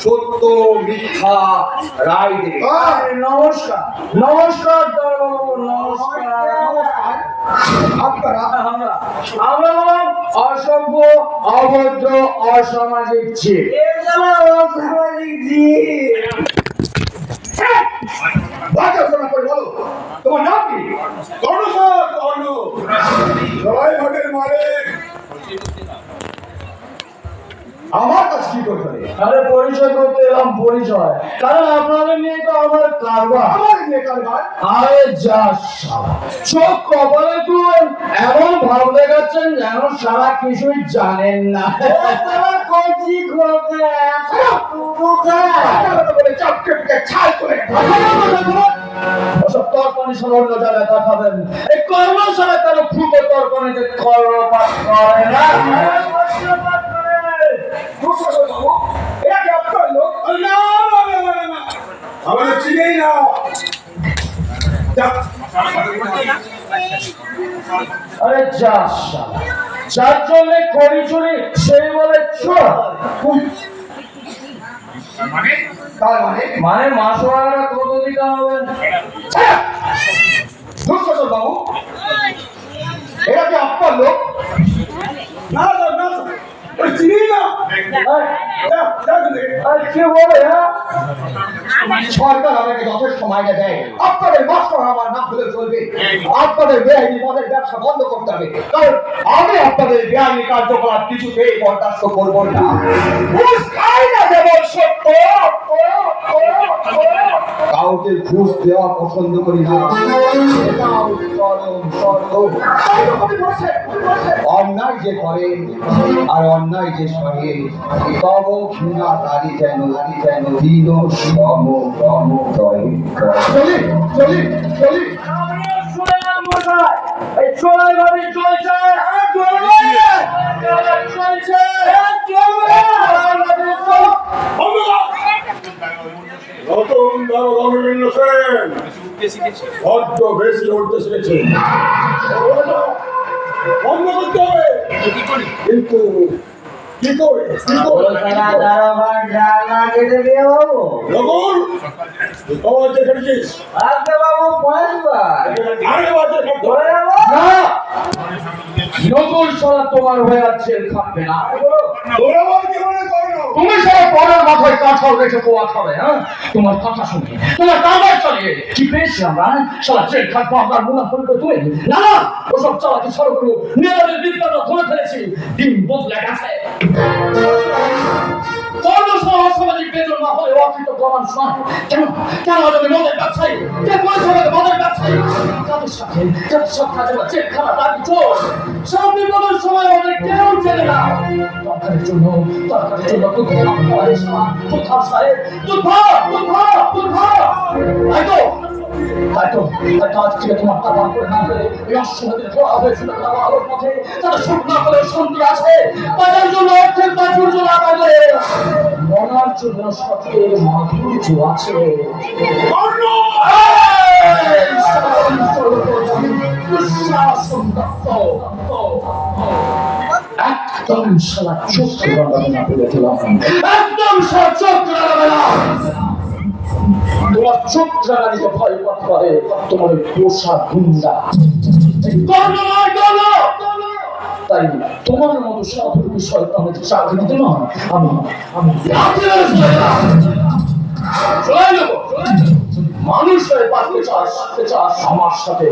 সত্য মিথ্যা রায় দেবে। নমস্কার নমস্কার দারোগাবাবু, নমস্কার। আপনারা আমরা হলাম অসভ্য, অভদ্র, অসামাজিক জীব। অসামাজিক জীব। বাচ্চা করে বলো তোমার নাম কি? কর্ণ স্যার, কর্ণ। জয় ভাগের মালিক আমার কাছে কি করবে? আরে পরিচয় করতে এলাম, পরিচয়। কারণ আপনাদের নিয়ে তো আমার কারবার। আমার নিয়ে কারবার? আরে যা শালা, চোখ কপালে তুলে এমন ভাব দেখাচ্ছেন যেন সারা কিছুই জানেন না। কচি ওসব তর্কনি সব অন্য জায়গায় দেখাবেন। এই কর্মশালা কেন ফুটো তর্কনিতে কর্মপাত করে না? আমাদের চিনেই না। আরে যা শালা, যার জন্য করি চুরি সেই বলে চোর। মানে মাসোয়ারা কত দিতে হবে? বাবু এরা কি আপনার লোক? না না চিনি না। কি বলে? সরকার আমাকে যথেষ্ট মাইনে দেয়, আপনাদের মাস্টার আমার না হলে চলবে। আপনাদের বেআইনি মদের ব্যবসা বন্ধ করতে হবে, কারণ আমি আপনাদের বেআইনি কার্যকলাপ কিছুতেই বরদাস্ত করব না। ঘুষ খাই না যেমন সত্য, কাউকে ঘুষ দেওয়া পছন্দ করি না। এটাও চরম সত্য। অন্যায় যে করে আর অন্যায় যে সহে, তব ঘৃণা তারি যেন দীন সম জয়। চলি চলি চলি। এই চোরাই ভাবে চলছে, নতুন বিভিন্ন সেন বড্ড বেশি উঠতে শিখেছে, বন্ধ করতে হবে। কিন্তু কি করে তোমার যে খেটেছিস নতুন সারা তোমার হয়ে আছে খাবে না। তুমি সব পরের মাথায় কাঁঠাল রেখে পোয়া খাবে। হ্যাঁ, তোমার কথা শুনে তোমার কারবার চালিয়ে কি পেয়েছি আমরা? সারা জেল খাটবো আপনার মুনাফা তুই না না, ওসব চালাতে শুরু করবো। মেয়েদের বিদ্যাটা ধরে ফেলেছি, দিন বদলে গেছে। সামাজিক বেতন না হলে অকৃত প্রমাণ নয়। কেন যদি মদের ব্যবসায়ী কে বলেছে মদের ব্যবসায়ী তাদের সাথে জেল খানা দাবি চোর। সব বিপদের সময় আমাদের কেউ চেনে না। তরকারির জন্য আজ থেকে তোমার টাকা করে না হলে এই অশ্বমেধের ধোয়া হয়েছিল আলোর পথে তারা সুখ না হলেও শান্তি আছে। বাজার জন্য অর্থের প্রাচুর্য না পারলে মনার জন্য সত্যের মাধুর্য আছে। একদম সারা চোখ না পেলে একদম সারা চোখ না। তোমার চোখ রাগানিকে ভয় পাঠ করে তোমার পোষা গুন্ডা। তাই তোমার মতো সাধুর বিষয় আমি চাকরি দিতে নয়, আমি মানুষ হয়ে বাঁচতে চাস আমার সাথে।